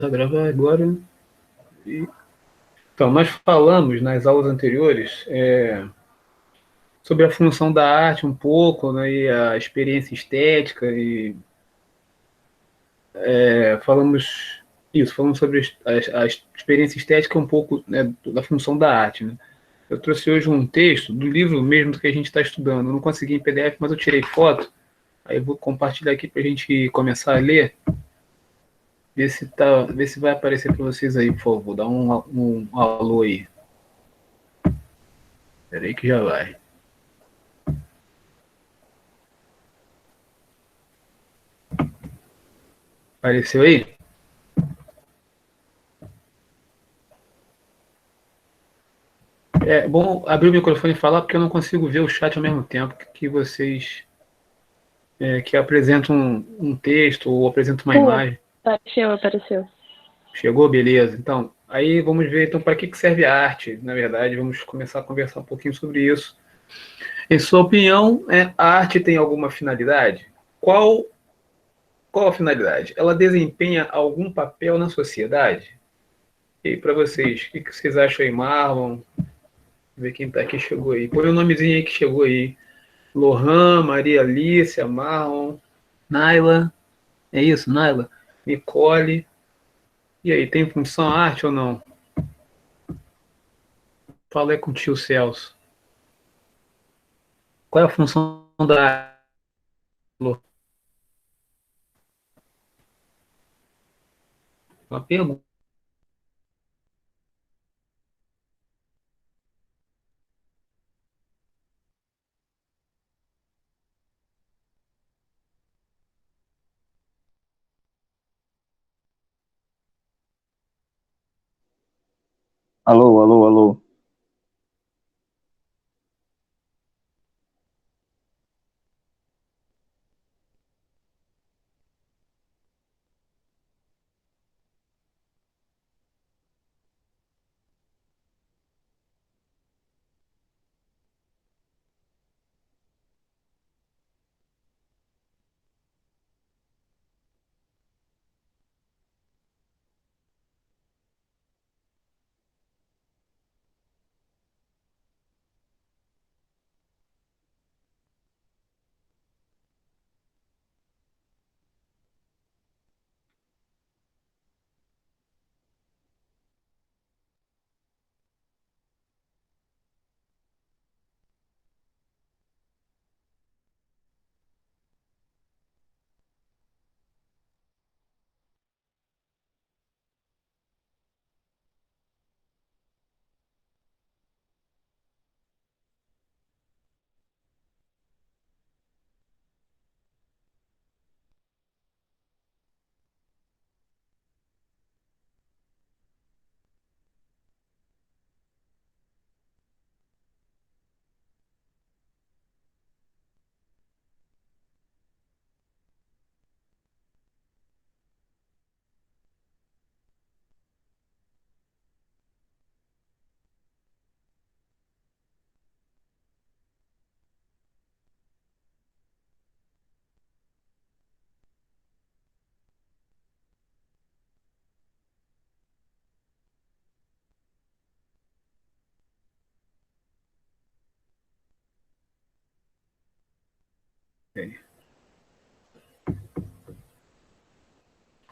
Tá gravar agora. E- Então, nós falamos nas aulas anteriores sobre a função da arte um pouco, né, e a experiência estética, e falamos sobre a experiência estética um pouco, né, da função da arte. Né? Eu trouxe hoje um texto do livro mesmo do que a gente está estudando. Eu não consegui em PDF, mas eu tirei foto. Aí eu vou compartilhar aqui para a gente começar a ler. Ver se vai aparecer para vocês aí, por favor. Dá um alô aí. Espera aí que já vai. Apareceu aí? É bom abrir o microfone e falar porque eu não consigo ver o chat ao mesmo tempo que vocês que apresentam um texto ou apresentam uma imagem. Apareceu. Chegou? Beleza. Então, aí vamos ver então para que serve a arte. Na verdade, vamos começar a conversar um pouquinho sobre isso. Em sua opinião, a arte tem alguma finalidade? Qual, qual a finalidade? Ela desempenha algum papel na sociedade? E para vocês, o que vocês acham aí, Marlon? Ver quem tá aqui chegou aí. Põe o nomezinho aí que chegou aí. Lohan, Maria Alicia, Marlon, Naila. É isso, Naila? Nicole. E aí, tem função arte ou não? Fala aí com o tio Celso. Qual é a função da arte? Uma pergunta. Alô, alô, alô.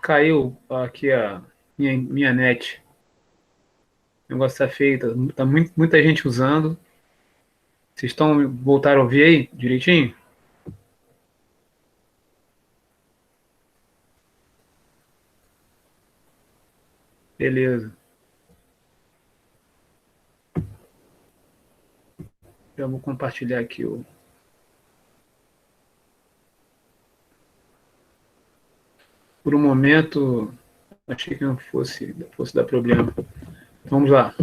Caiu aqui a minha net. O negócio tá feio, tá muita gente usando. Vocês voltaram a ouvir aí direitinho? Beleza. Já vou compartilhar aqui o. Por um momento, achei que não fosse dar problema. Vamos lá.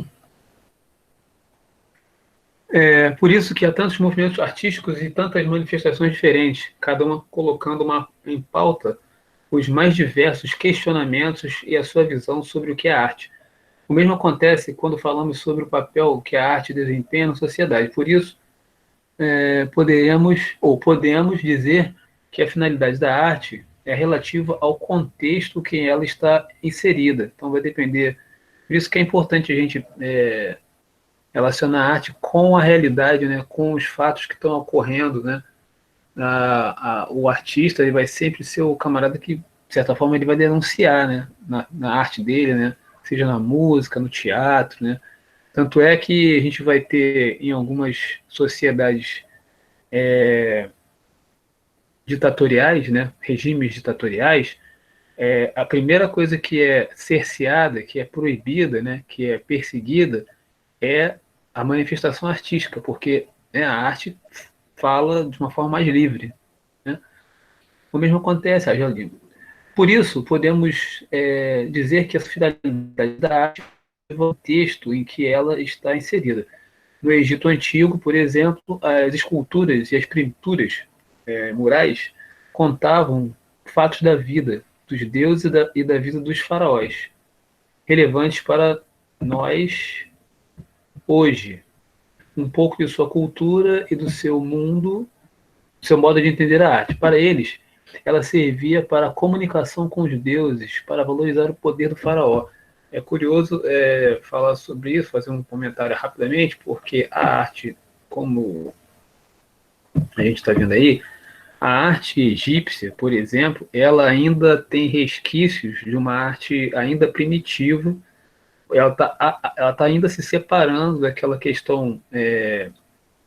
É por isso que há tantos movimentos artísticos e tantas manifestações diferentes, cada uma colocando em pauta os mais diversos questionamentos e a sua visão sobre o que é arte. O mesmo acontece quando falamos sobre o papel que a arte desempenha na sociedade. Por isso, podemos dizer que a finalidade da arte é relativa ao contexto que ela está inserida. Então vai depender. Por isso que é importante a gente relacionar a arte com a realidade, né, com os fatos que estão ocorrendo, né? O artista ele vai sempre ser o camarada que, de certa forma, ele vai denunciar, né, na arte dele, né, seja na música, no teatro, né. Tanto é que a gente vai ter em algumas sociedades ditatoriais, né, regimes ditatoriais, a primeira coisa que é cerceada, que é proibida, né, que é perseguida, é a manifestação artística, porque, né, a arte fala de uma forma mais livre, né? O mesmo acontece, Angelina. Por isso, podemos dizer que a finalidade da arte é o contexto em que ela está inserida. No Egito Antigo, por exemplo, as esculturas e as pinturas murais contavam fatos da vida dos deuses e da vida dos faraós, relevantes para nós hoje. Um pouco de sua cultura e do seu mundo, seu modo de entender a arte. Para eles, ela servia para a comunicação com os deuses, para valorizar o poder do faraó. É curioso falar sobre isso, fazer um comentário rapidamente, porque a arte, como a gente está vendo aí, a arte egípcia, por exemplo, ela ainda tem resquícios de uma arte ainda primitiva. Ela tá ainda se separando daquela questão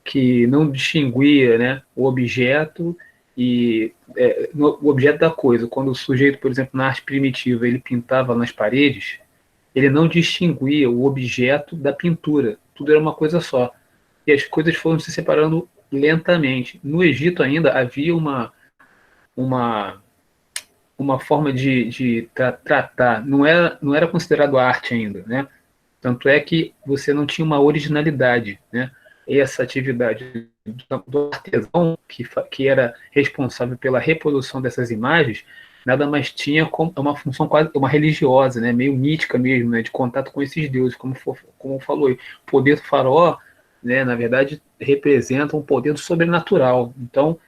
que não distinguia, né, o objeto o objeto da coisa. Quando o sujeito, por exemplo, na arte primitiva, ele pintava nas paredes, ele não distinguia o objeto da pintura. Tudo era uma coisa só. E as coisas foram se separando lentamente. No Egito ainda havia uma, uma forma de tratar. Não era considerado arte ainda, né? Tanto é que você não tinha uma originalidade, né? Essa atividade do artesão, que era responsável pela reprodução dessas imagens, nada mais tinha como uma função quase uma religiosa, né? Meio mítica mesmo, né? De contato com esses deuses, como falou. O poder do faraó, né? Na verdade, representa um poder do sobrenatural. Então,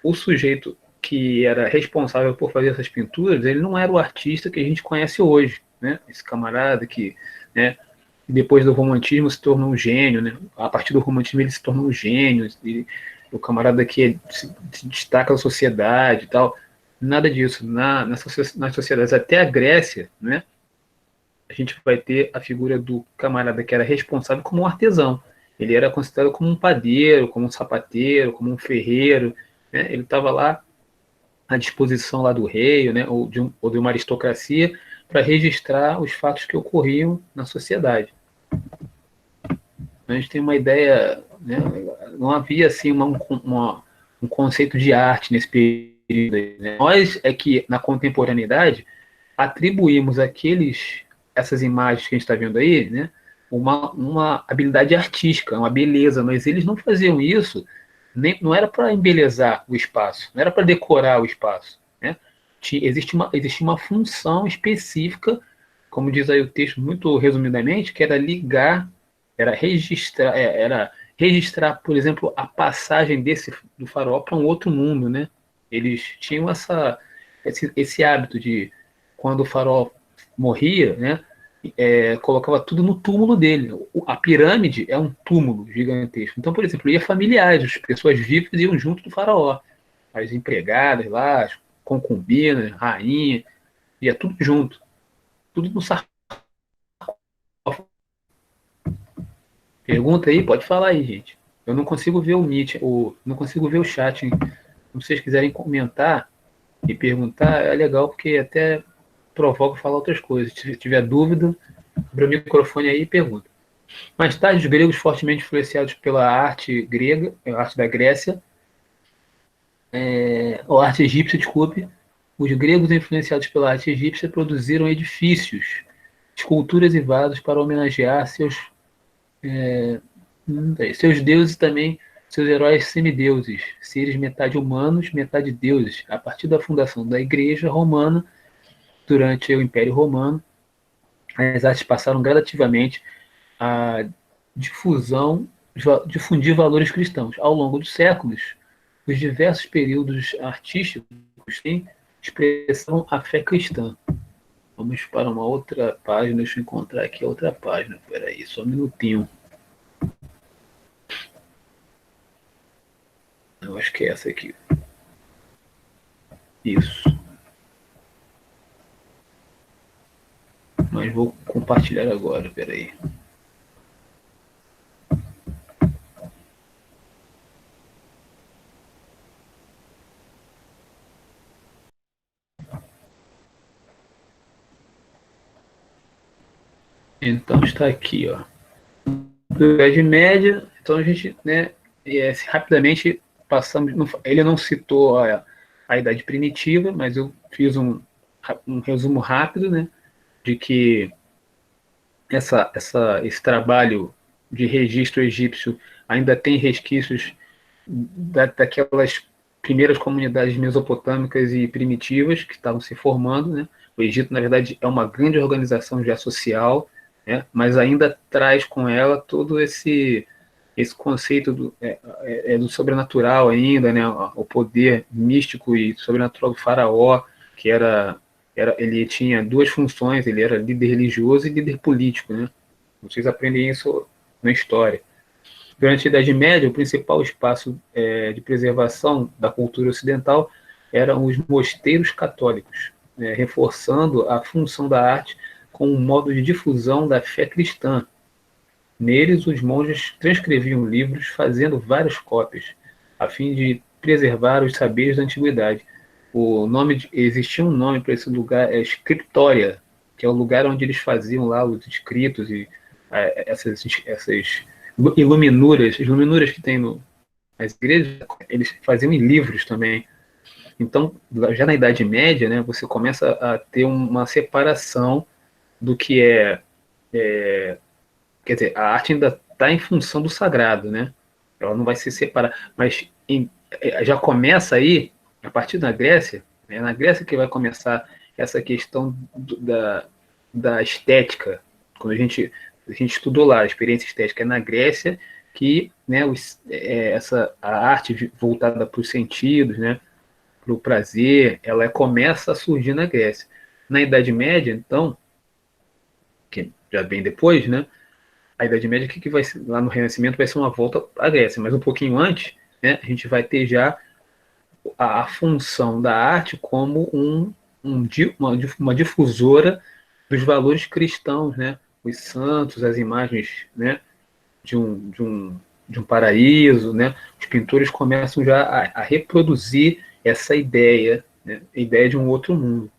o sujeito que era responsável por fazer essas pinturas, ele não era o artista que a gente conhece hoje, né? Esse camarada que, né, depois do romantismo se tornou um gênio, né? A partir do romantismo ele se tornou um gênio, o camarada que se destaca na sociedade e tal. Nada disso. Nas sociedades, até a Grécia, né? A gente vai ter a figura do camarada que era responsável como um artesão. Ele era considerado como um padeiro, como um sapateiro, como um ferreiro, né? Ele estava lá à disposição lá do rei, né? Ou de uma aristocracia para registrar os fatos que ocorriam na sociedade. A gente tem uma ideia, né? Não havia assim um conceito de arte nesse período, né? Nós é que na contemporaneidade atribuímos essas imagens que a gente está vendo aí, né, uma habilidade artística, uma beleza, mas eles não faziam isso, não era para embelezar o espaço, não era para decorar o espaço, né? Existe uma função específica, como diz aí o texto muito resumidamente, que era ligar, era registrar, por exemplo, a passagem do faraó para um outro mundo, né? Eles tinham esse hábito de, quando o faraó morria, né, colocava tudo no túmulo dele. A pirâmide é um túmulo gigantesco. Então, por exemplo, ia familiares, as pessoas vivas iam junto do faraó. As empregadas lá, as concubinas, rainha, ia tudo junto. Tudo no sarcófago. Pergunta aí, pode falar aí, gente. Eu não consigo ver o Meet, não consigo ver o chat, hein? Se vocês quiserem comentar e perguntar, é legal, porque até provoca falar outras coisas. Se tiver dúvida, abre o microfone aí e pergunta. Mais tarde, os gregos, fortemente influenciados pela arte grega, a arte da Grécia, ou arte egípcia, desculpe, os gregos, influenciados pela arte egípcia, produziram edifícios, esculturas e vasos para homenagear seus deuses e também seus heróis semideuses, seres metade humanos, metade deuses. A partir da fundação da Igreja Romana, durante o Império Romano, as artes passaram gradativamente a difundir valores cristãos. Ao longo dos séculos, os diversos períodos artísticos têm expressam a fé cristã. Vamos para uma outra página, deixa eu encontrar aqui a outra página. Espera aí, só um minutinho. Eu acho que é essa aqui. Isso. Mas vou compartilhar agora, espera aí. Então está aqui, ó. Idade Média, então a gente, né, rapidamente passamos. Ele não citou a Idade Primitiva, mas eu fiz um resumo rápido, né, de que esse trabalho de registro egípcio ainda tem resquícios daquelas primeiras comunidades mesopotâmicas e primitivas que estavam se formando, né? O Egito, na verdade, é uma grande organização já social, né? Mas ainda traz com ela todo esse conceito do sobrenatural ainda, né? O poder místico e sobrenatural do faraó, que ele tinha duas funções, ele era líder religioso e líder político, né? Vocês aprendem isso na história. Durante a Idade Média, o principal espaço de preservação da cultura ocidental eram os mosteiros católicos, né, reforçando a função da arte como um modo de difusão da fé cristã. Neles, os monges transcreviam livros fazendo várias cópias, a fim de preservar os saberes da antiguidade. Existia um nome para esse lugar, Scriptória, que é o lugar onde eles faziam lá os escritos e essas iluminuras, as iluminuras que tem nas igrejas, eles faziam em livros também. Então, já na Idade Média, né, você começa a ter uma separação do que quer dizer, a arte ainda está em função do sagrado, né? Ela não vai se separar, mas já começa aí, a partir da Grécia, é na Grécia que vai começar essa questão da estética. Quando a gente estudou lá a experiência estética, é na Grécia que, né, a arte voltada para os sentidos, né, para o prazer, ela começa a surgir na Grécia. Na Idade Média, então, que já vem depois, né, a Idade Média, que vai ser, lá no Renascimento, vai ser uma volta à Grécia, mas um pouquinho antes, né, a gente vai ter já a função da arte como uma difusora dos valores cristãos, né, os santos, as imagens, né, de um paraíso, né, os pintores começam já a reproduzir essa ideia, né, a ideia de um outro mundo.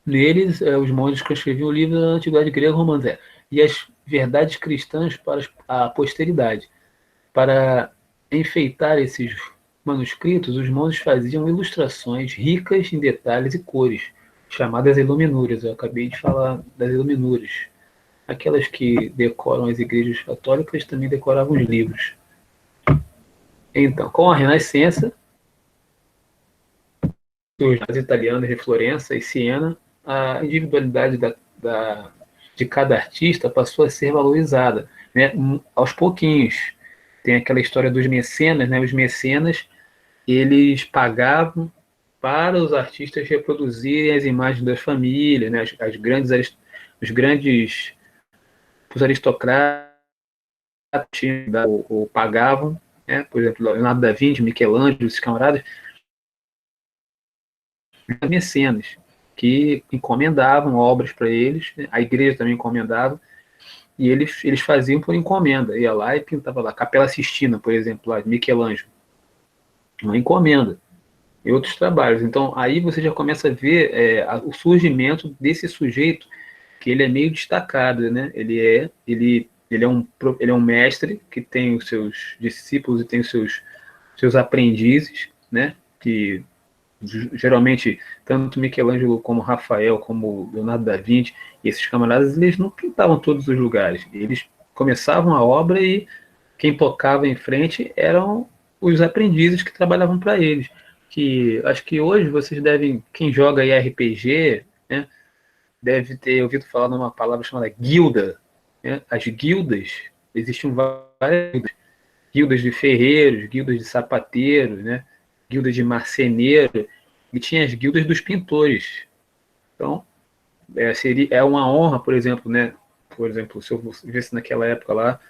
Neles, os monges que escreviam o livro da Antiguidade Grega Romana e as verdades cristãs para a posteridade. Para enfeitar esses manuscritos, os monges faziam ilustrações ricas em detalhes e cores, chamadas iluminuras. Eu acabei de falar das iluminuras. Aquelas que decoram as igrejas católicas também decoravam os livros. Então, com a Renascença, os italianos de Florença e Siena, a individualidade de cada artista passou a ser valorizada, né, aos pouquinhos. Tem aquela história dos mecenas, né? Os mecenas, eles pagavam para os artistas reproduzirem as imagens das famílias, né? Os aristocratas ou pagavam, né? Por exemplo, Leonardo da Vinci, Michelangelo, esses camaradas, mecenas, que encomendavam obras para eles, né? A igreja também encomendava, e eles faziam por encomenda, ia lá e pintava lá, Capela Sistina, por exemplo, lá, de Michelangelo, uma encomenda, e outros trabalhos. Então, aí você já começa a ver o surgimento desse sujeito, que ele é meio destacado, né? Ele é um mestre que tem os seus discípulos e tem os seus aprendizes, né? Que geralmente tanto Michelangelo como Rafael, como Leonardo da Vinci, esses camaradas, eles não pintavam todos os lugares. Eles começavam a obra e quem tocava em frente eram os aprendizes que trabalhavam para eles. Que acho que hoje vocês devem, quem joga aí RPG, né, deve ter ouvido falar numa palavra chamada guilda, né? As guildas, existiam várias guildas, guildas de ferreiros, guildas de sapateiros, né, guildas de marceneiro. e tinha as guildas dos pintores. Então, é uma honra, por exemplo, né? Por exemplo, se eu vivesse naquela época lá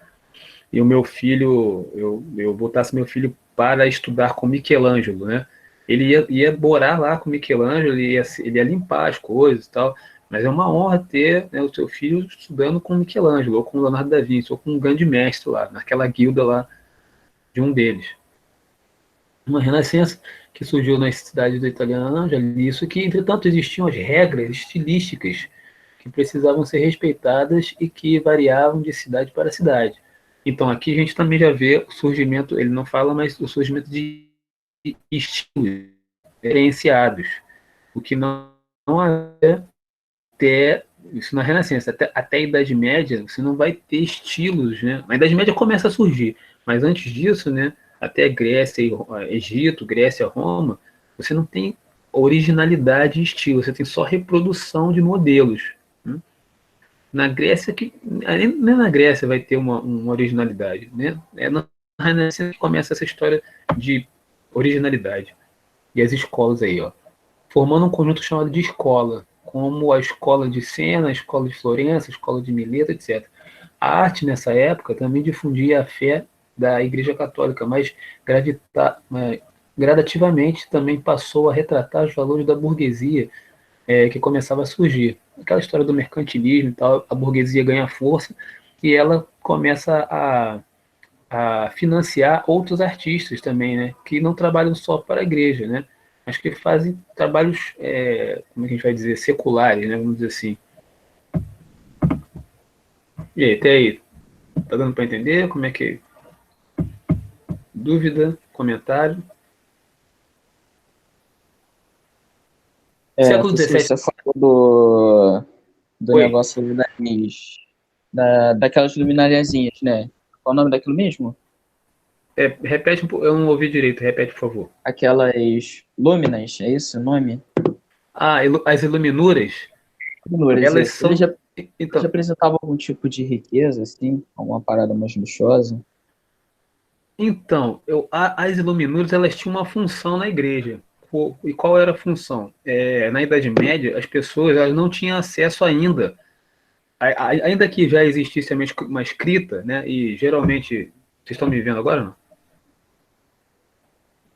e o meu filho, eu botasse meu filho para estudar com Michelangelo, né? Ele ia morar lá com Michelangelo, ele ia limpar as coisas e tal, mas é uma honra ter, né, o seu filho estudando com Michelangelo, ou com Leonardo da Vinci, ou com um grande mestre lá, naquela guilda lá de um deles. Uma renascença que surgiu nas cidades do italiano, já li isso, que, entretanto, existiam as regras estilísticas que precisavam ser respeitadas e que variavam de cidade para cidade. Então, aqui a gente também já vê o surgimento, ele não fala, mas o surgimento de estilos diferenciados, o que não havia até isso na Renascença, até a Idade Média, você não vai ter estilos, né? A Idade Média começa a surgir, mas antes disso, né, até Grécia, Egito, Grécia, Roma, você não tem originalidade de estilo, você tem só reprodução de modelos. Né? Na Grécia, nem na Grécia vai ter uma originalidade, né? É na Renascença que começa essa história de originalidade. E as escolas aí, ó, formando um conjunto chamado de escola, como a escola de Siena, a escola de Florença, a escola de Mileto, etc. A arte, nessa época, também difundia a fé da Igreja Católica, mas gradativamente também passou a retratar os valores da burguesia que começava a surgir. Aquela história do mercantilismo e tal, a burguesia ganha força e ela começa a financiar outros artistas também, né, que não trabalham só para a igreja, né, mas que fazem trabalhos, como é que a gente vai dizer, seculares, né, vamos dizer assim. E aí, até aí, tá dando para entender como é que... Dúvida, comentário? Século XVII. Você falou do Oi, negócio daquelas luminariazinhas, né? Qual o nome daquilo mesmo? repete, eu não ouvi direito, repete, por favor. Aquelas lúminas, é isso o nome? As iluminuras, Luminuras, elas isso. Ele são... já Então, apresentava algum tipo de riqueza, assim? Alguma parada mais luxuosa? as iluminuras, elas tinham uma função na igreja. E qual era a função? Na Idade Média, as pessoas elas não tinham acesso ainda, ainda que já existisse uma escrita, né? E geralmente, vocês estão me vendo agora, não?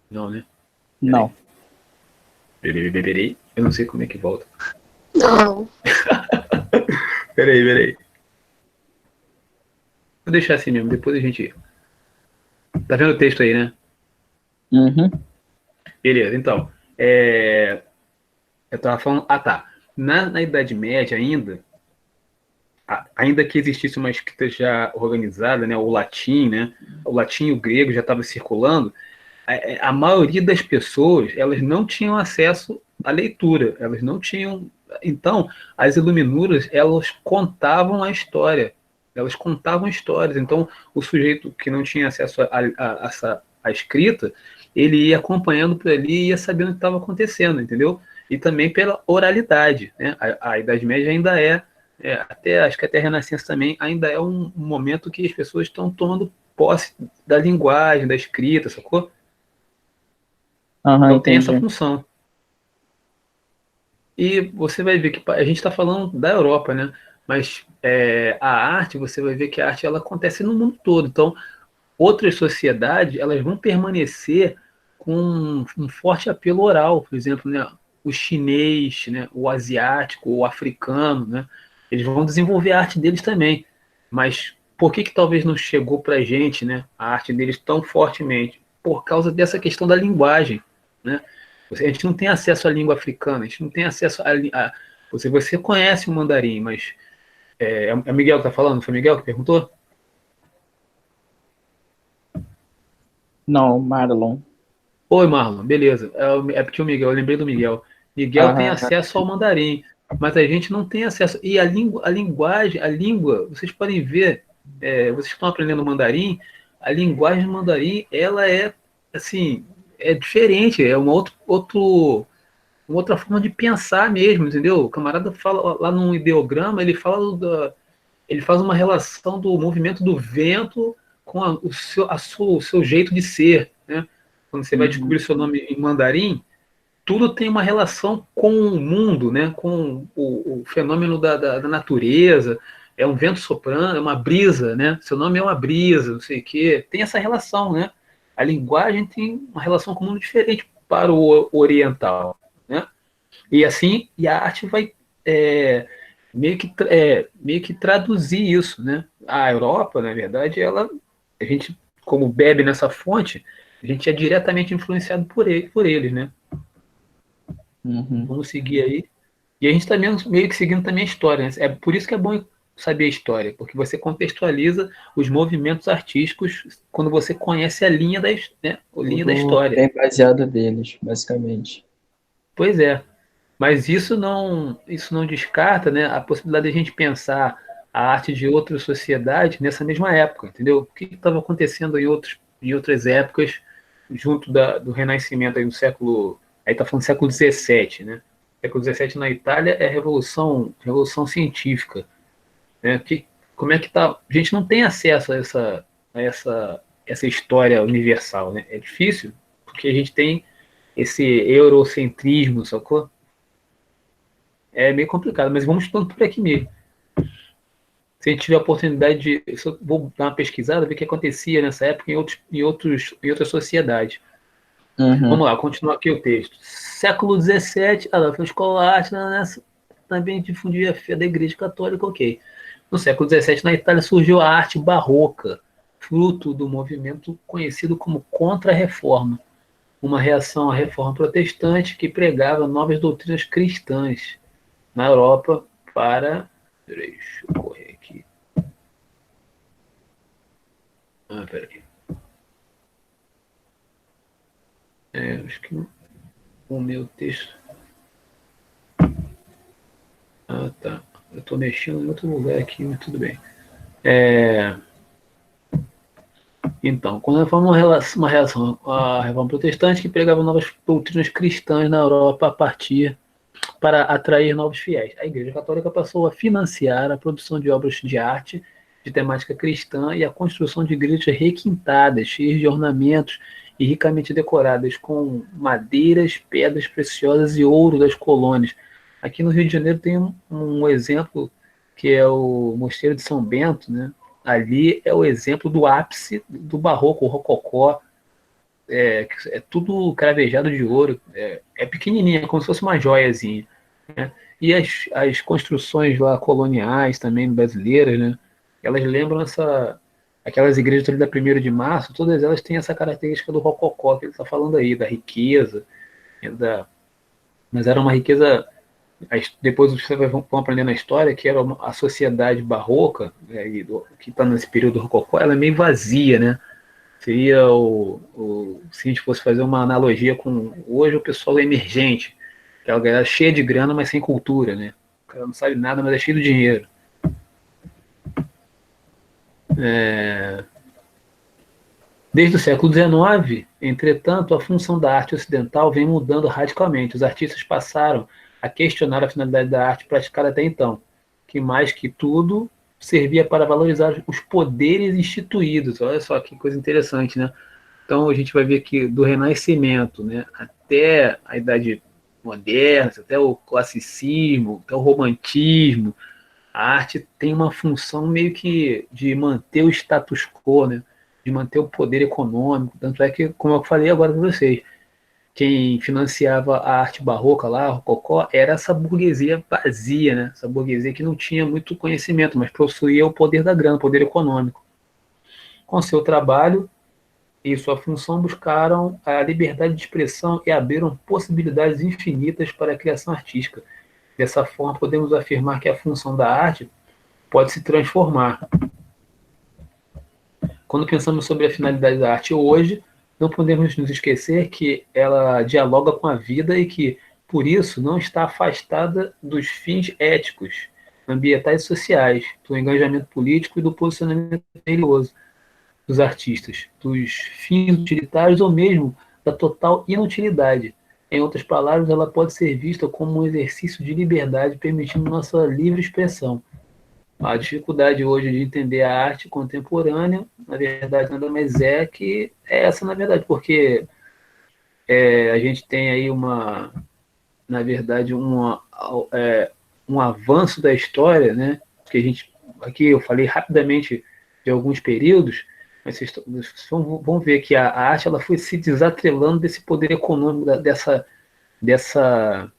Não, né? Peraí. Não. Peraí. Eu não sei como é que volta. Não. Peraí. Vou deixar assim mesmo, depois a gente... Tá vendo o texto aí, né? Uhum. Beleza, então. Eu estava falando... Ah, tá. Na Idade Média ainda que existisse uma escrita já organizada, né, o latim, né, o latim e o grego já estavam circulando, a maioria das pessoas elas não tinham acesso à leitura, elas não tinham. Então, as iluminuras elas contavam a história, elas contavam histórias. Então, o sujeito que não tinha acesso à escrita, ele ia acompanhando por ali e ia sabendo o que estava acontecendo, entendeu? E também pela oralidade, né? A Idade Média ainda acho que até a Renascença também ainda é um momento que as pessoas estão tomando posse da linguagem, da escrita, sacou? Aham, Então tem essa entendi. função. E você vai ver que a gente está falando da Europa, né? Mas a arte, você vai ver que a arte ela acontece no mundo todo. Então, outras sociedades elas vão permanecer com um forte apelo oral, por exemplo, né? O chinês, né? O asiático, o africano, né? Eles vão desenvolver a arte deles também. Mas por que talvez não chegou para a gente, né? A arte deles tão fortemente? Por causa dessa questão da linguagem, né? A gente não tem acesso à língua africana, a gente não tem acesso você conhece o mandarim, mas é Miguel que está falando? Foi Miguel que perguntou? Não, Marlon. Oi, Marlon, beleza. É porque o Miguel, eu lembrei do Miguel. Miguel tem Aham. acesso ao mandarim, mas a gente não tem acesso. E a linguagem, a língua, vocês podem ver, vocês estão aprendendo mandarim, a linguagem do mandarim, ela é, assim, é diferente, é uma outra forma de pensar mesmo, entendeu? O camarada fala lá num ideograma, ele faz uma relação do movimento do vento com o seu jeito de ser, né? Quando você vai Uhum. descobrir o seu nome em mandarim, tudo tem uma relação com o mundo, né? Com o fenômeno da natureza. É um vento soprando, é uma brisa, né? Seu nome é uma brisa, não sei o quê. Tem essa relação, né? A linguagem tem uma relação com o mundo diferente para o oriental, né? E assim, e a arte vai é, meio que traduzir isso, né? A Europa, na verdade, a gente, como bebe nessa fonte, a gente é diretamente influenciado por eles, né? Uhum. Vamos seguir aí. E a gente está meio que seguindo também a história, né? É por isso que é bom saber a história, porque você contextualiza os movimentos artísticos quando você conhece a linha né? A linha da Tudo história. bem baseado deles, basicamente. Pois é. Mas isso não descarta, né, a possibilidade de a gente pensar a arte de outra sociedade nessa mesma época, entendeu? O que estava acontecendo em outras épocas, junto do Renascimento aí no século, aí está falando século XVII, né? Século XVII na Itália é revolução científica, né? Como é que tá? A gente não tem acesso a essa história universal, né? É difícil porque a gente tem esse eurocentrismo, sacou? É meio complicado, mas vamos estudando por aqui mesmo. Se a gente tiver a oportunidade de. Eu vou dar uma pesquisada, ver o que acontecia nessa época em outras sociedades. Uhum. Vamos lá, continuar aqui o texto. Século XVII, foi escola de arte, né, também difundia a fé da Igreja Católica, ok. No século XVII, na Itália, surgiu a arte barroca, fruto do movimento conhecido como Contra-Reforma, uma reação à reforma protestante que pregava novas doutrinas cristãs na Europa para. Deixa eu correr aqui. Peraí. Acho que o meu texto. Tá. Eu estou mexendo em outro lugar aqui, mas tudo bem. Então, quando a reforma uma reação à reforma protestante que pregava novas doutrinas cristãs na Europa a partir para atrair novos fiéis. A Igreja Católica passou a financiar a produção de obras de arte de temática cristã e a construção de igrejas requintadas, cheias de ornamentos e ricamente decoradas com madeiras, pedras preciosas e ouro das colônias. Aqui no Rio de Janeiro tem um exemplo que é o Mosteiro de São Bento, né? Ali é o exemplo do ápice do barroco, o rococó, é tudo cravejado de ouro, é pequenininha, é como se fosse uma joiazinha, né? E as construções lá coloniais também brasileiras, né? Elas lembram aquelas igrejas ali da 1º de Março, todas elas têm essa característica do rococó que ele está falando aí, da riqueza, mas era uma riqueza, depois vocês vão aprender na história, que era a sociedade barroca, né, que está nesse período do rococó, ela é meio vazia, né? Seria se a gente fosse fazer uma analogia com hoje o pessoal emergente, aquela galera cheia de grana, mas sem cultura, né? O cara não sabe nada, mas é cheio de dinheiro. Desde o século XIX, entretanto, a função da arte ocidental vem mudando radicalmente. Os artistas passaram a questionar a finalidade da arte praticada até então, que mais que tudo servia para valorizar os poderes instituídos. Olha só que coisa interessante, né? Então a gente vai ver que do Renascimento, né, até a Idade Moderna, até o classicismo, até o romantismo, a arte tem uma função meio que de manter o status quo, né, de manter o poder econômico. Tanto é que, como eu falei agora para vocês, quem financiava a arte barroca lá, o rococó, era essa burguesia vazia, né, essa burguesia que não tinha muito conhecimento, mas possuía o poder da grana, o poder econômico. Com seu trabalho e sua função buscaram a liberdade de expressão e abriram possibilidades infinitas para a criação artística. Dessa forma, podemos afirmar que a função da arte pode se transformar. Quando pensamos sobre a finalidade da arte hoje, não podemos nos esquecer que ela dialoga com a vida e que, por isso, não está afastada dos fins éticos, ambientais e sociais, do engajamento político e do posicionamento religioso dos artistas, dos fins utilitários ou mesmo da total inutilidade. Em outras palavras, ela pode ser vista como um exercício de liberdade, permitindo nossa livre expressão. A dificuldade hoje de entender a arte contemporânea, na verdade, nada mais é que é essa, na verdade, porque a gente tem aí na verdade, um avanço da história, né? Que a gente, aqui eu falei rapidamente de alguns períodos, mas vocês vão ver que a arte ela foi se desatrelando desse poder econômico, dessa,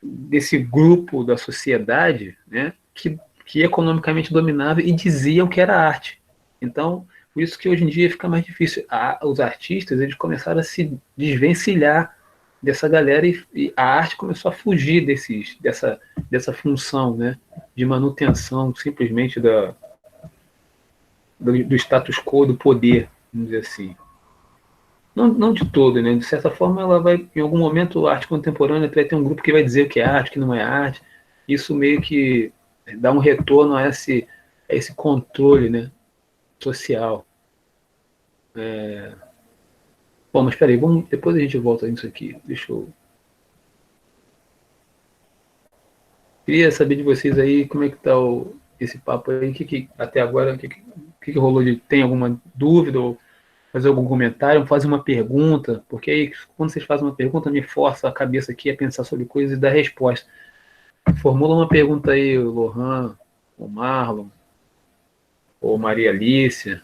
desse grupo da sociedade, né? Que economicamente dominava e diziam que era arte. Então, por isso que hoje em dia fica mais difícil. Os artistas eles começaram a se desvencilhar dessa galera e a arte começou a fugir dessa função, né, de manutenção simplesmente do status quo, do poder, vamos dizer assim. Não de todo, né? De certa forma, ela vai, em algum momento, a arte contemporânea vai ter um grupo que vai dizer o que é arte, o que não é arte. Isso meio que dá um retorno a esse controle, né, social. Bom, mas peraí, depois a gente volta nisso aqui. Deixa eu. Queria saber de vocês aí como é que tá esse papo aí, até agora, que rolou de. Tem alguma dúvida ou fazer algum comentário, fazer uma pergunta, porque aí quando vocês fazem uma pergunta, me força a cabeça aqui a pensar sobre coisas e dar resposta. Formula uma pergunta aí, o Lohan, o Marlon, ou Maria Alice,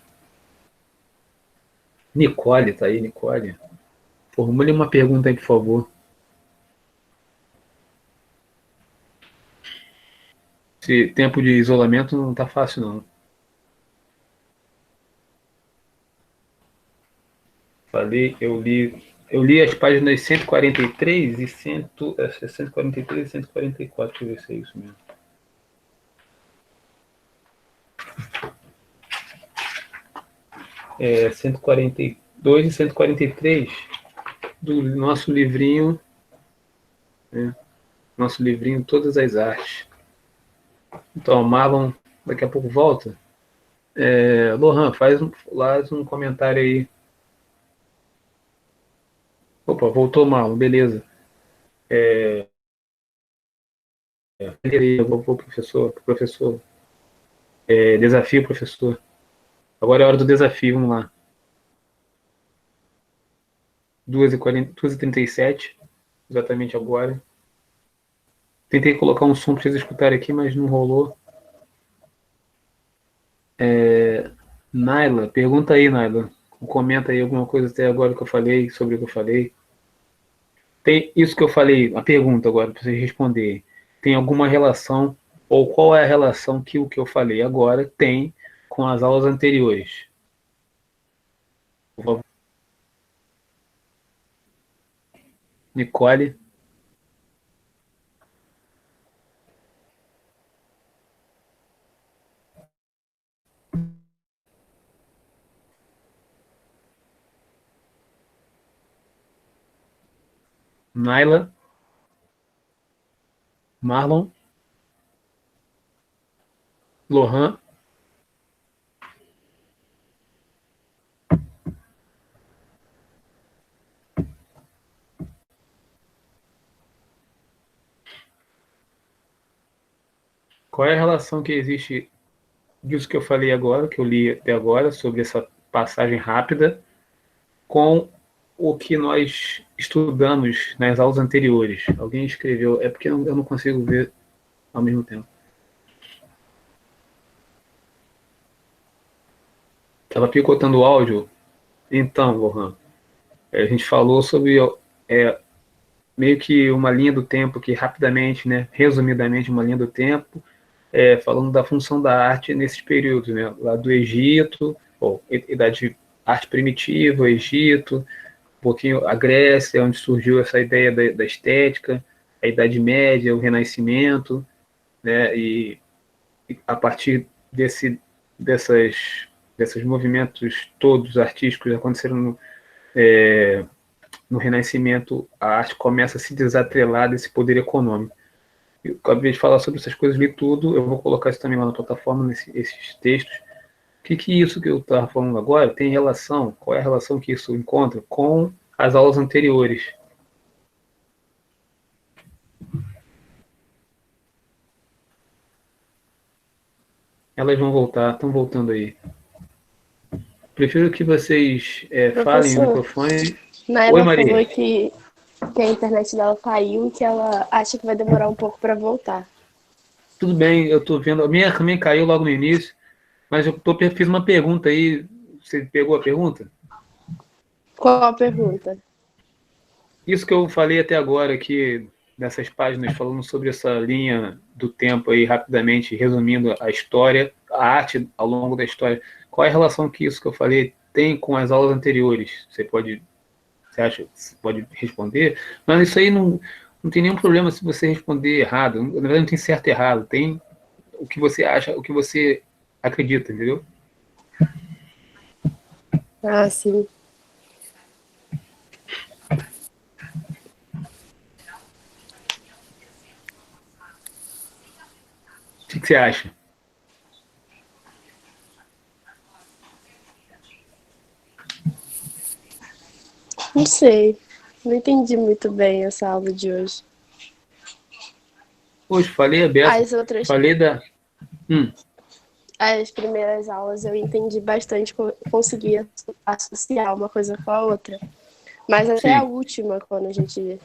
Nicole, tá aí, Nicole. Formule uma pergunta aí, por favor. Esse tempo de isolamento não tá fácil, não. Falei, eu li as páginas 143 e 143 e 144, deixa eu ver se é isso mesmo. É 142 e 143 do nosso livrinho, né? Nosso livrinho Todas as Artes. Então, Marlon daqui a pouco volta. Lohan, faz um comentário aí. Opa, voltou Marlon, beleza. Eu vou professor. Desafio, professor. Agora é a hora do desafio, vamos lá. 2h37, exatamente agora. Tentei colocar um som para vocês escutarem aqui, mas não rolou. Naila, pergunta aí, Naila. Comenta aí alguma coisa até agora que eu falei, sobre o que eu falei. Tem isso que eu falei, a pergunta agora, para vocês responderem. Tem alguma relação, ou qual é a relação que o que eu falei agora tem com as aulas anteriores? Por favor. Nicole, Naila, Marlon, Lohan. Qual é a relação que existe disso que eu falei agora, que eu li até agora, sobre essa passagem rápida, com o que nós estudamos nas aulas anteriores? Alguém escreveu, é porque eu não consigo ver ao mesmo tempo. Estava picotando o áudio. Então, Lohan, a gente falou sobre meio que uma linha do tempo, que rapidamente, né, resumidamente, uma linha do tempo, falando da função da arte nesses períodos, né, lá do Egito, idade arte primitiva, Egito, um pouquinho a Grécia, onde surgiu essa ideia da estética, a Idade Média, o Renascimento, né, e a partir desses movimentos todos artísticos aconteceram no Renascimento, a arte começa a se desatrelar desse poder econômico. Eu acabei de falar sobre essas coisas, li tudo, eu vou colocar isso também lá na plataforma, esses textos. O que isso que eu estava falando agora tem relação, qual é a relação que isso encontra com as aulas anteriores? Elas vão voltar, estão voltando aí. Prefiro que vocês falem no Professor, microfone. Oi, Naila Maria. falou que a internet dela caiu e que ela acha que vai demorar um pouco para voltar. Tudo bem, eu tô vendo. A minha também caiu logo no início, mas fiz uma pergunta aí. Você pegou a pergunta? Qual a pergunta? Isso que eu falei até agora aqui, nessas páginas, falando sobre essa linha do tempo aí, rapidamente, resumindo a história, a arte ao longo da história. Qual é a relação que isso que eu falei tem com as aulas anteriores? Você acha, você pode responder? Mas isso aí não tem nenhum problema se você responder errado. Na verdade, não tem certo e errado. Tem o que você acha, o que você acredita, entendeu? Ah, sim. O que você acha? Não sei. Não entendi muito bem essa aula de hoje. Hoje falei aberto, As outras, falei da. Hum, as primeiras aulas eu entendi bastante, conseguia associar uma coisa com a outra. Mas até a sim. última, quando a gente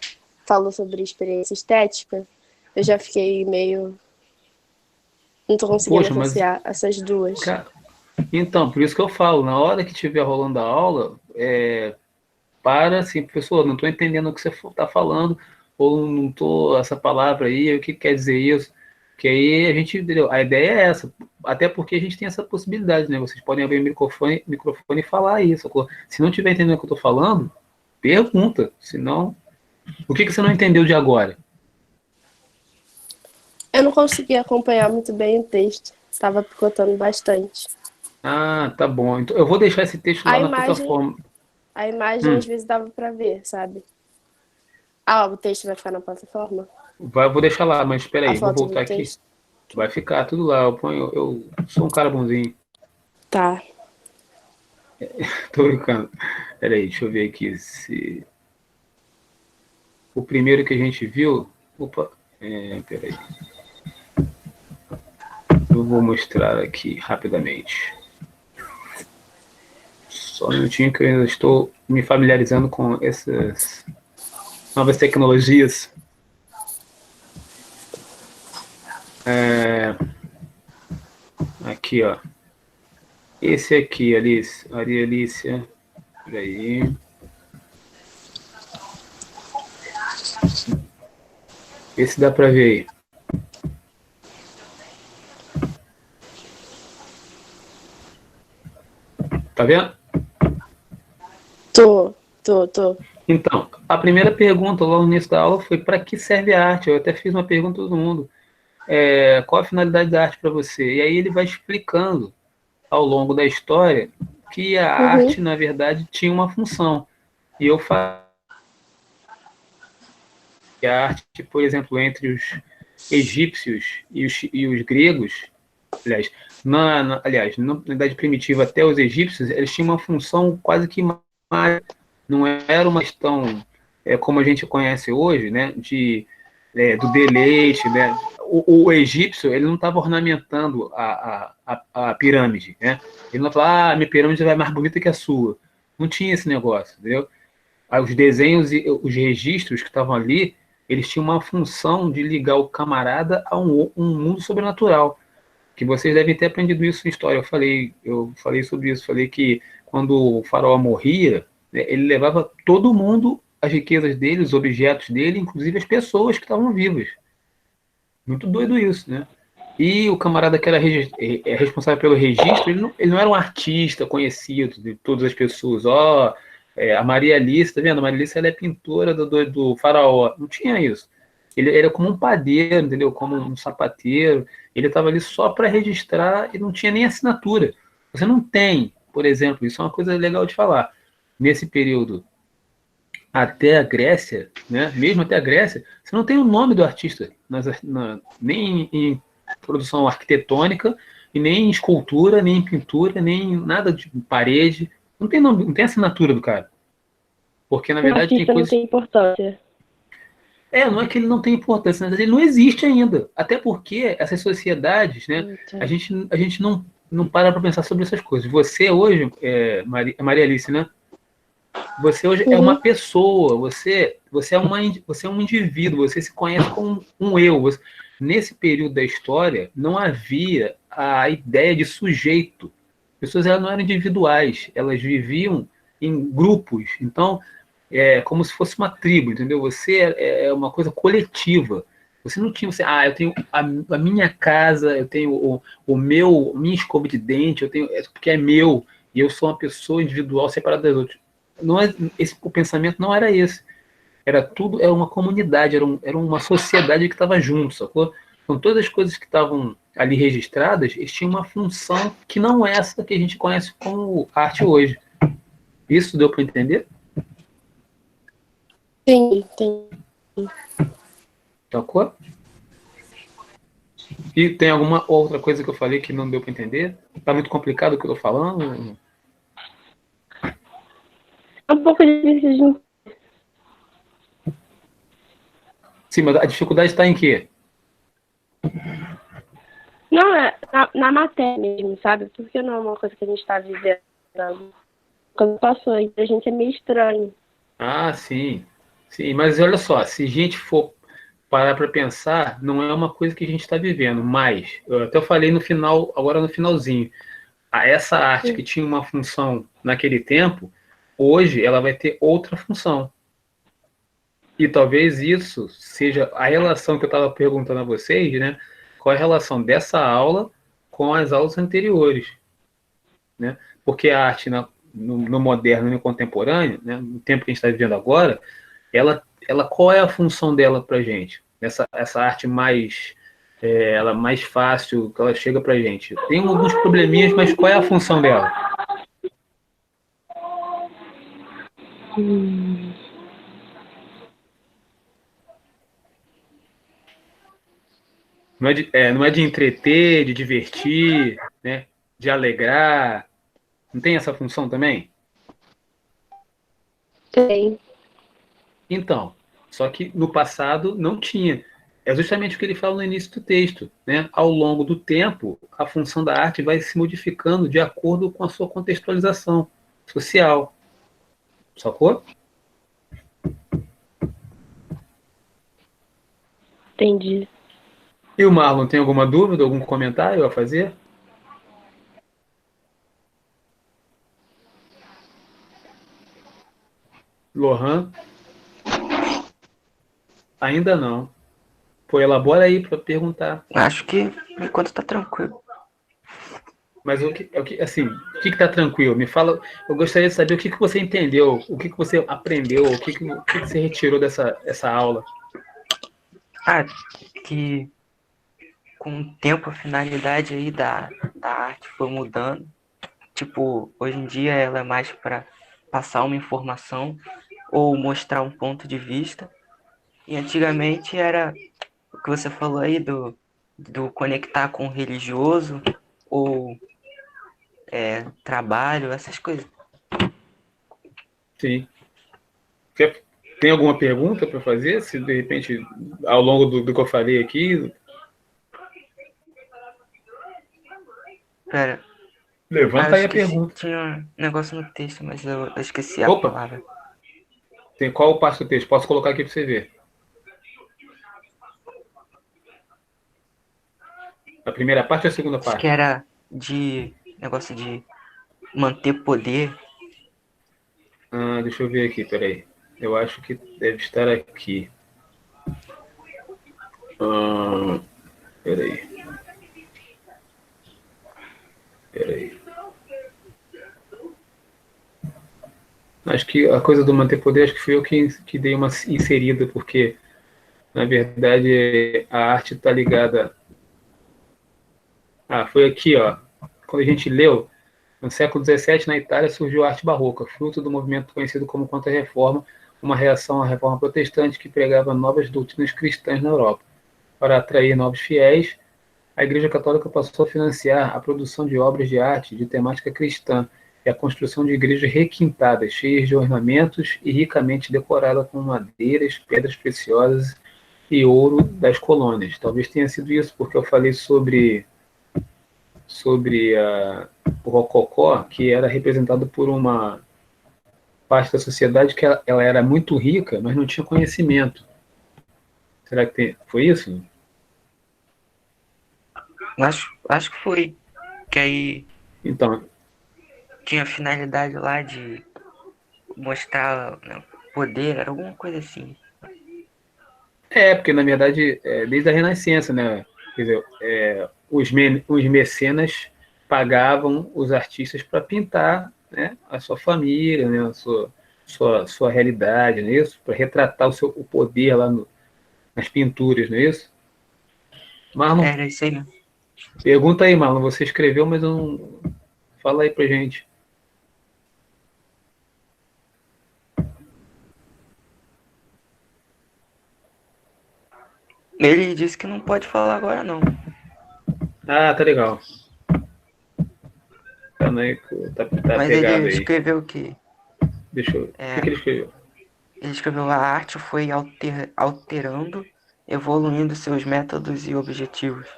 falou sobre experiência estética, eu já fiquei meio. Não tô conseguindo Poxa, mas. associar essas duas. Então, por isso que eu falo, na hora que estiver rolando a aula, para assim, professor, não estou entendendo o que você está falando, ou não estou, essa palavra aí, o que quer dizer isso? Que aí a gente, entendeu? A ideia é essa, até porque a gente tem essa possibilidade, né? Vocês podem abrir o microfone e falar isso. Se não estiver entendendo o que eu estou falando, pergunta, senão, o que você não entendeu de agora? Eu não consegui acompanhar muito bem o texto. Estava picotando bastante. Ah, tá bom. Então, eu vou deixar esse texto lá A na imagem, plataforma. a imagem Hum, às vezes dava para ver, sabe? Ah, o texto vai ficar na plataforma? vou deixar lá, mas espera A aí, vou foto do voltar aqui. texto? Vai ficar tudo lá. Eu sou um cara bonzinho. Tá. Tô brincando. Peraí, deixa eu ver aqui se. O primeiro que a gente viu. Opa, peraí. Eu vou mostrar aqui rapidamente. Só um minutinho que eu ainda estou me familiarizando com essas novas tecnologias. Aqui, ó. Esse aqui, Alice. Maria Alicia. Peraí. Esse dá pra ver aí. Tá vendo? Tô. Então, a primeira pergunta lá no início da aula foi para que serve a arte? Eu até fiz uma pergunta a todo mundo. Qual a finalidade da arte para você? E aí ele vai explicando ao longo da história que a Uhum. arte, na verdade, tinha uma função. E eu falo que a arte, por exemplo, entre os egípcios e os gregos, aliás, na Idade Primitiva até os egípcios, eles tinham uma função quase que mais, não era uma questão como a gente conhece hoje, né, do deleite, né? O egípcio ele não estava ornamentando a pirâmide, né? Ele não falava, minha pirâmide vai mais bonita que a sua. Não tinha esse negócio, entendeu? Os desenhos e os registros que estavam ali, eles tinham uma função de ligar o camarada a um mundo sobrenatural que vocês devem ter aprendido isso em história. Eu falei sobre isso, falei que quando o faraó morria, né, ele levava todo mundo, as riquezas dele, os objetos dele, inclusive as pessoas que estavam vivas. Muito doido isso, né? E o camarada que era responsável pelo registro, ele não era um artista conhecido de todas as pessoas. A Maria Alice, tá vendo? A Maria Alice ela é pintora do faraó. Não tinha isso. Ele era como um padeiro, entendeu? Como um sapateiro. Ele estava ali só para registrar e não tinha nem assinatura. Você não tem, por exemplo, isso é uma coisa legal de falar. Nesse período até a Grécia, né? Mesmo até a Grécia, você não tem o nome do artista, nem em produção arquitetônica, e nem em escultura, nem em pintura, nem nada de parede. Não tem nome, não tem assinatura do cara. Porque, na O verdade, tem artista não coisas. tem importância. Não é que ele não tem importância, na verdade, ele não existe ainda. Até porque essas sociedades, né? A Então, gente, a gente não para pensar sobre essas coisas. Você hoje, Maria Alice, né? Você hoje é uma pessoa, você é um indivíduo, você se conhece como um eu. Nesse período da história, não havia a ideia de sujeito. As pessoas elas não eram individuais, elas viviam em grupos. Então, é como se fosse uma tribo, entendeu? Você é uma coisa coletiva. Você não tinha, eu tenho a minha casa, eu tenho minha escova de dente, eu tenho, porque é meu, e eu sou uma pessoa individual separada das outras. Não é, o pensamento não era esse. Era tudo, era uma comunidade, era uma sociedade que estava junto, sacou? Então, todas as coisas que estavam ali registradas, eles tinham uma função que não é essa que a gente conhece como arte hoje. Isso deu para entender? Sim, tem. Sacou? E tem alguma outra coisa que eu falei que não deu para entender? Tá muito complicado o que eu tô falando? É um pouco difícil de... Sim, mas a dificuldade está em quê? Não, é na matéria mesmo, sabe? Porque não é uma coisa que a gente está vivendo. Quando passou, aí a gente é meio estranho. Ah, sim. Sim, mas olha só, se a gente for parar para pensar, não é uma coisa que a gente está vivendo, mas eu até falei no final, agora no finalzinho, essa arte que tinha uma função naquele tempo, hoje ela vai ter outra função. E talvez isso seja a relação que eu estava perguntando a vocês, né? Qual é a relação dessa aula com as aulas anteriores, né? Porque a arte no moderno e no contemporâneo, né, no tempo que a gente está vivendo agora, ela qual é a função dela para a gente? Essa arte mais ela mais fácil que ela chega para a gente. Tem alguns probleminhas, mas qual é a função dela? Não é de entreter, de divertir, né? De alegrar. Não tem essa função também? Tem. Então, só que no passado não tinha. É justamente o que ele fala no início do texto, né? Ao longo do tempo, a função da arte vai se modificando de acordo com a sua contextualização social. Sacou? Entendi. E o Marlon, tem alguma dúvida, algum comentário a fazer? Lohan? Ainda não. Pô, elabora aí para perguntar. Acho que por enquanto tá tranquilo. Mas assim, o que está tranquilo? Me fala, eu gostaria de saber o que você entendeu, o que você aprendeu, o que você retirou essa aula. Ah, que com o tempo a finalidade aí da arte foi mudando. Tipo, hoje em dia ela é mais para passar uma informação ou mostrar um ponto de vista. E antigamente era o que você falou aí do conectar com o religioso ou trabalho, essas coisas. Sim. Tem alguma pergunta para fazer? Se de repente, ao longo do que eu falei aqui. Pera, Levanta aí a pergunta. tinha um negócio no texto, mas eu esqueci a Opa, palavra. tem qual o passo do texto? Posso colocar aqui para você ver. A primeira parte ou a segunda Acho parte? que era de negócio de manter poder. Deixa eu ver aqui, peraí. Eu acho que deve estar aqui. Peraí. Acho que a coisa do manter poder, acho que fui eu que dei uma inserida, porque, na verdade, a arte está ligada. Foi aqui, ó. Quando a gente leu, no século XVII, na Itália, surgiu a arte barroca, fruto do movimento conhecido como Contra-Reforma, uma reação à reforma protestante que pregava novas doutrinas cristãs na Europa. Para atrair novos fiéis, a Igreja Católica passou a financiar a produção de obras de arte de temática cristã e a construção de igrejas requintadas, cheias de ornamentos e ricamente decoradas com madeiras, pedras preciosas e ouro das colônias. Talvez tenha sido isso, porque eu falei sobre o Rococó, que era representado por uma parte da sociedade que ela era muito rica, mas não tinha conhecimento. Será que foi isso? Acho que foi. Que aí Então, tinha a finalidade lá de mostrar, né, poder, era alguma coisa assim. porque na verdade, desde a Renascença, né? Quer dizer, os mecenas pagavam os artistas para pintar, né, a sua família, né, a sua realidade, não é isso? Para retratar o poder lá nas pinturas, não é isso? Marlon, Era isso aí mesmo. pergunta aí, Marlon, você escreveu, mas eu não... Fala aí pra gente. Ele disse que não pode falar agora, não. Ah, tá legal. Tá Mas ele pegado aí. escreveu o quê? Deixa eu... O que É, ele escreveu? ele escreveu a arte foi alterando, evoluindo seus métodos e objetivos.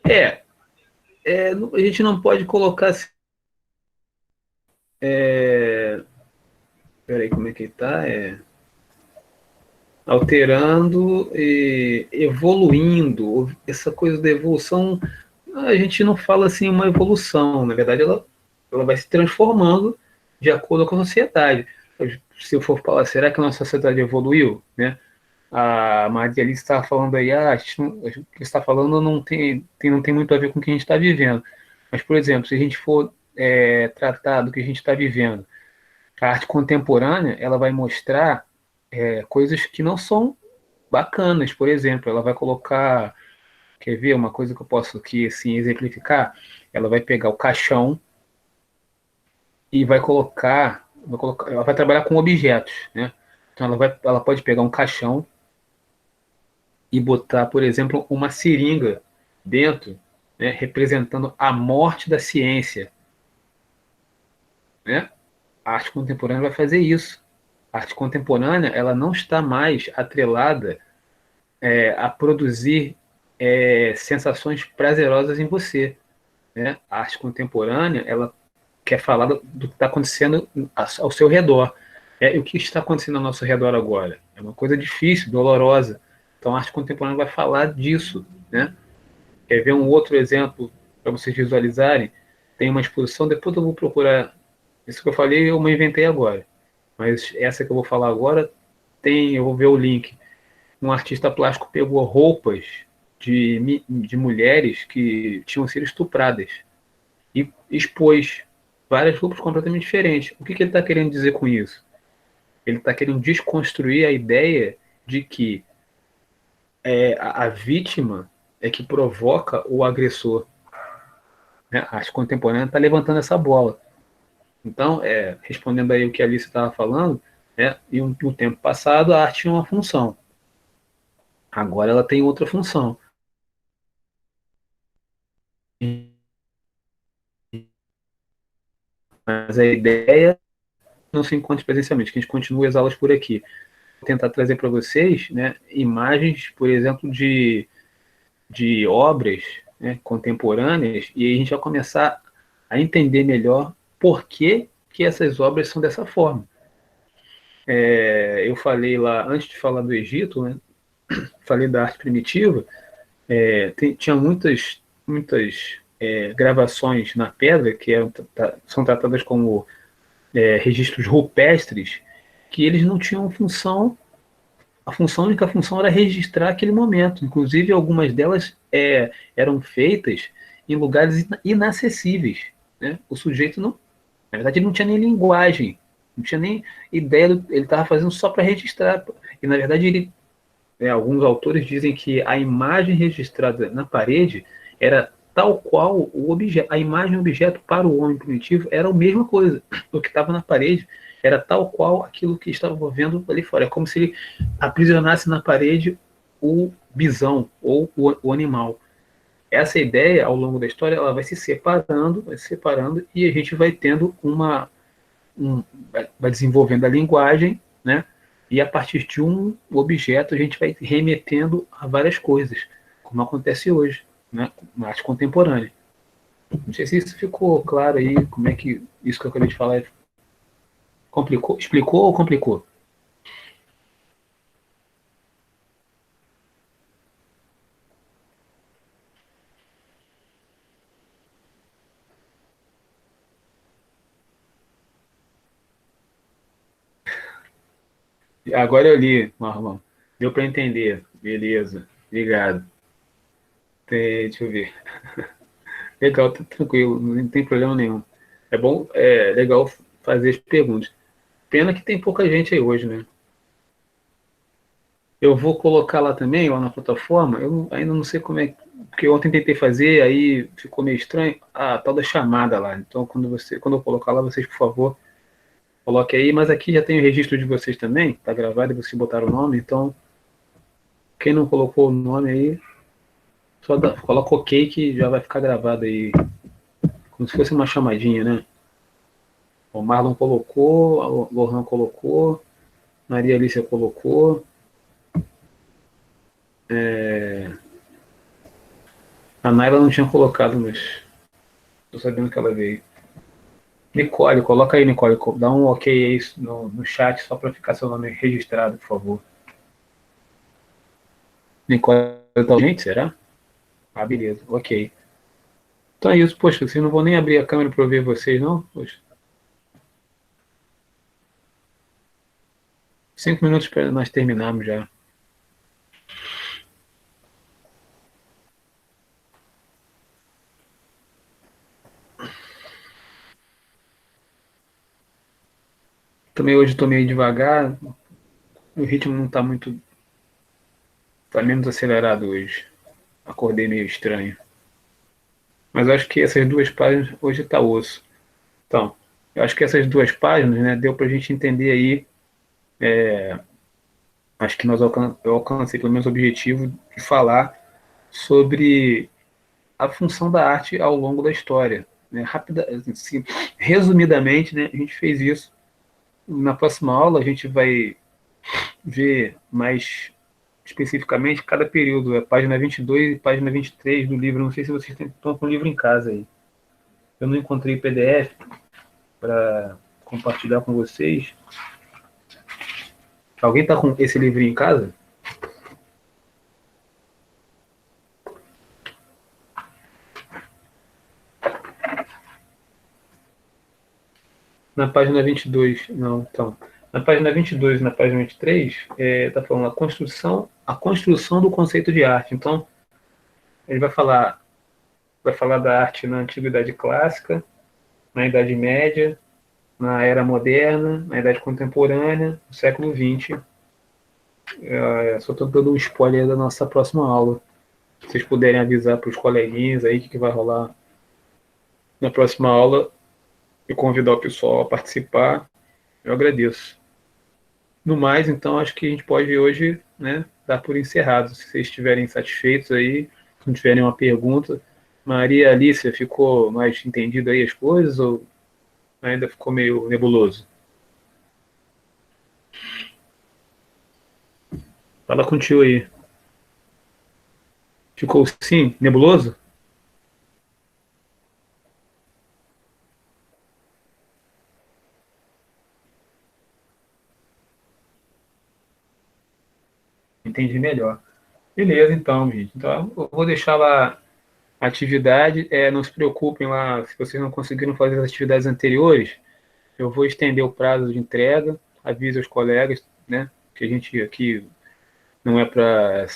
É, a gente não pode colocar assim, peraí, como é que tá? Alterando e evoluindo. Essa coisa da evolução, a gente não fala assim uma evolução. Na verdade, ela vai se transformando de acordo com a sociedade. Se eu for falar, será que a nossa sociedade evoluiu, né? A Maria Alice estava falando aí, a gente o que você está falando não tem muito a ver com o que a gente está vivendo. Mas, por exemplo, se a gente for tratar do que a gente está vivendo, a arte contemporânea, ela vai mostrar coisas que não são bacanas. Por exemplo, ela vai colocar, quer ver uma coisa que eu posso aqui assim, exemplificar? Ela vai pegar o caixão e ela vai trabalhar com objetos, né? Então ela pode pegar um caixão e botar, por exemplo, uma seringa dentro, né, representando a morte da ciência, né? A arte contemporânea vai fazer isso. A arte contemporânea ela não está mais atrelada a produzir sensações prazerosas em você, né? A arte contemporânea ela quer falar do que está acontecendo ao seu redor. E o que está acontecendo ao nosso redor agora? É uma coisa difícil, dolorosa. Então a arte contemporânea vai falar disso, né? Quer ver um outro exemplo para vocês visualizarem? Tem uma exposição, depois eu vou procurar. Isso que eu falei, eu me inventei agora. Mas essa que eu vou falar agora, eu vou ver o link. Um artista plástico pegou roupas de mulheres que tinham sido estupradas e expôs várias roupas completamente diferentes. O que ele está querendo dizer com isso? Ele está querendo desconstruir a ideia de que a vítima é que provoca o agressor, né? A arte contemporânea está levantando essa bola. Então, respondendo aí o que a Alice estava falando, e no tempo passado a arte tinha uma função. Agora ela tem outra função. Mas a ideia não se encontra presencialmente, que a gente continue as aulas por aqui. Vou tentar trazer para vocês, né, imagens, por exemplo, de obras, né, contemporâneas, e aí a gente vai começar a entender melhor por que essas obras são dessa forma. Eu falei lá, antes de falar do Egito, né, falei da arte primitiva, tinha muitas gravações na pedra que são tratadas como registros rupestres, que eles não tinham função. A única função era registrar aquele momento. Inclusive, algumas delas eram feitas em lugares inacessíveis, né? O sujeito não, na verdade, ele não tinha nem linguagem, não tinha nem ideia, ele estava fazendo só para registrar. E na verdade, alguns autores dizem que a imagem registrada na parede era tal qual o objeto, a imagem e o objeto para o homem primitivo era a mesma coisa. O que estava na parede era tal qual aquilo que estava vendo ali fora. É como se ele aprisionasse na parede o bisão ou o animal. Essa ideia, ao longo da história, ela vai se separando, e a gente vai tendo vai desenvolvendo a linguagem, né? E a partir de um objeto a gente vai remetendo a várias coisas, como acontece hoje, né? Na arte contemporânea. Não sei se isso ficou claro aí, como é que isso que eu acabei de falar Complicou? Explicou ou complicou? Agora eu li, Marlon. Deu para entender. Beleza. Obrigado. Deixa eu ver. Legal, tá tranquilo, não tem problema nenhum. É bom, é legal fazer as perguntas. Pena que tem pouca gente aí hoje, né? Eu vou colocar lá também, lá na plataforma. Ainda não sei como é, porque ontem tentei fazer, aí ficou meio estranho a tal da chamada lá. Então, quando eu colocar lá, vocês, por favor, coloquem aí. Mas aqui já tem o registro de vocês também, tá gravado e vocês botaram o nome. Então, quem não colocou o nome aí, coloca OK que já vai ficar gravado aí, como se fosse uma chamadinha, né? O Marlon colocou, o Lohan colocou, Maria Alicia colocou, a Naila não tinha colocado, mas tô sabendo que ela veio. Nicole, coloca aí, Nicole, dá um OK aí no chat só para ficar seu nome registrado, por favor. Nicole tá gente, será? Ah, beleza, OK. Então é isso, poxa, vocês não vão nem abrir a câmera para eu ver vocês, não? Poxa. 5 minutos para nós terminarmos já. Também hoje estou meio devagar, o ritmo não está muito. Está menos acelerado hoje. Acordei meio estranho. Mas eu acho que essas duas páginas hoje está osso. Então, eu acho que essas duas páginas, né, deu para a gente entender aí. Acho que eu alcancei pelo menos o objetivo de falar sobre a função da arte ao longo da história. Né? Assim, resumidamente, né, a gente fez isso. Na próxima aula, a gente vai ver mais especificamente cada período, a página 22 e página 23 do livro. Não sei se vocês estão com o livro em casa aí. Eu não encontrei PDF para compartilhar com vocês. Alguém está com esse livrinho em casa? Na página 22, não, então. Na página 22 e na página 23, está falando a construção do conceito de arte. Então, ele vai falar da arte na Antiguidade Clássica, na Idade Média, na Era Moderna, na Idade Contemporânea, no século XX. Só estou dando um spoiler da nossa próxima aula. Se vocês puderem avisar para os coleguinhas aí o que vai rolar na próxima aula e convidar o pessoal a participar, eu agradeço. No mais, então, acho que a gente pode hoje, né, dar por encerrado. Se vocês estiverem satisfeitos aí, se não tiverem uma pergunta. Maria Alicia, ficou mais entendido aí as coisas ou ainda ficou meio nebuloso? Fala contigo aí. Ficou sim, nebuloso? Entendi melhor. Beleza, então, gente. Então, eu vou deixar lá a atividade. Não se preocupem lá, se vocês não conseguiram fazer as atividades anteriores, eu vou estender o prazo de entrega. Avise os colegas, né? Que a gente aqui não é para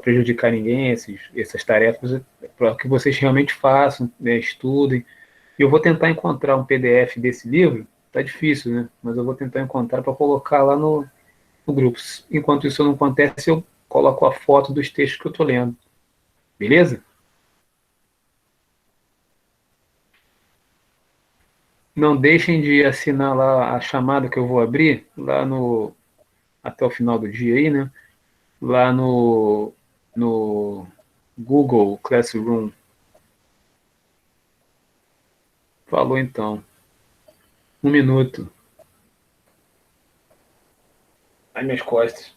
prejudicar ninguém, essas tarefas, é para que vocês realmente façam, né, estudem. E eu vou tentar encontrar um PDF desse livro. Tá difícil, né? Mas eu vou tentar encontrar para colocar lá no grupo. Enquanto isso não acontece, eu coloco a foto dos textos que eu estou lendo. Beleza? Não deixem de assinar lá a chamada que eu vou abrir, lá no até o final do dia aí, né? Lá no Google Classroom. Falou então. 1 minuto. Ai, minhas costas.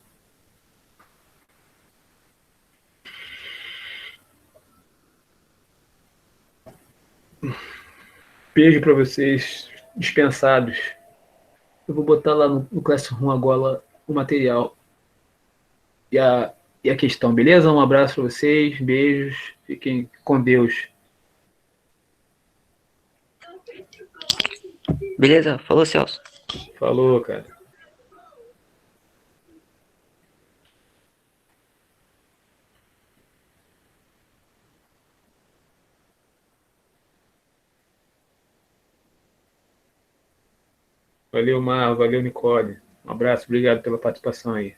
Beijo para vocês, dispensados. Eu vou botar lá no Classroom agora o material e a questão, beleza? Um abraço para vocês, beijos, fiquem com Deus. Beleza? Falou, Celso. Falou, cara. Valeu, Mar, valeu, Nicole. Um abraço, obrigado pela participação aí.